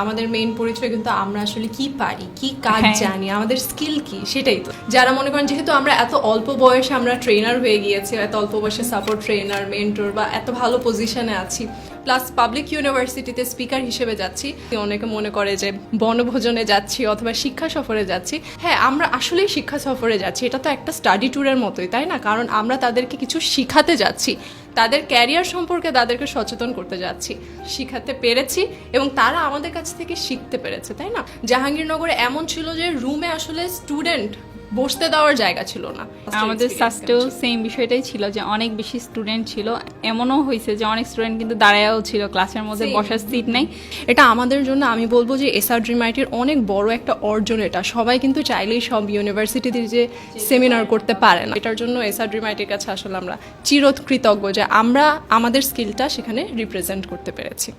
আমাদের মেইন পরিচয় কিন্তু আমরা আসলে কি পারি, কি কাজ জানি, আমাদের স্কিল কি, সেটাই তো। যারা মনে করেন যেহেতু আমরা এত অল্প বয়সে আমরা ট্রেনার হয়ে গিয়েছি, এত অল্প বয়সে সাপোর্ট ট্রেনার, মেন্টর বা এত ভালো পজিশনে আছি, প্লাস পাবলিক ইউনিভার্সিটিতে স্পিকার হিসেবে যাচ্ছি, অনেকে মনে করে যে বনভোজনে যাচ্ছি অথবা শিক্ষা সফরে যাচ্ছি। হ্যাঁ, আমরা আসলেই শিক্ষা সফরে যাচ্ছি, এটা তো একটা স্টাডি ট্যুরের মতোই, তাই না? কারণ আমরা তাদেরকে কিছু শিখাতে যাচ্ছি, তাদের ক্যারিয়ার সম্পর্কে তাদেরকে সচেতন করতে যাচ্ছি। শিখাতে পেরেছি এবং তারা আমাদের কাছ থেকে শিখতে পেরেছে, তাই না? জাহাঙ্গীরনগরে এমন ছিল যে রুমে আসলে স্টুডেন্ট বসতে দেওয়ার জায়গা ছিল না। আমাদের সাস্টেও সেম বিষয়টাই ছিল যে অনেক বেশি স্টুডেন্ট ছিল, এমনও হয়েছে যে অনেক স্টুডেন্ট কিন্তু দাঁড়ায়ও ছিল, ক্লাসের মধ্যে বসার সিট নেই। এটা আমাদের জন্য আমি বলবো যে এসআর ড্রিম আইটির অনেক বড় একটা অর্জন। এটা সবাই কিন্তু চাইলেই সব ইউনিভার্সিটিতে যে সেমিনার করতে পারে না। এটার জন্য এসআর ড্রিম আইটির কাছে আসলে আমরা চিরকৃতজ্ঞ যে আমরা আমাদের স্কিলটা সেখানে রিপ্রেজেন্ট করতে পেরেছি।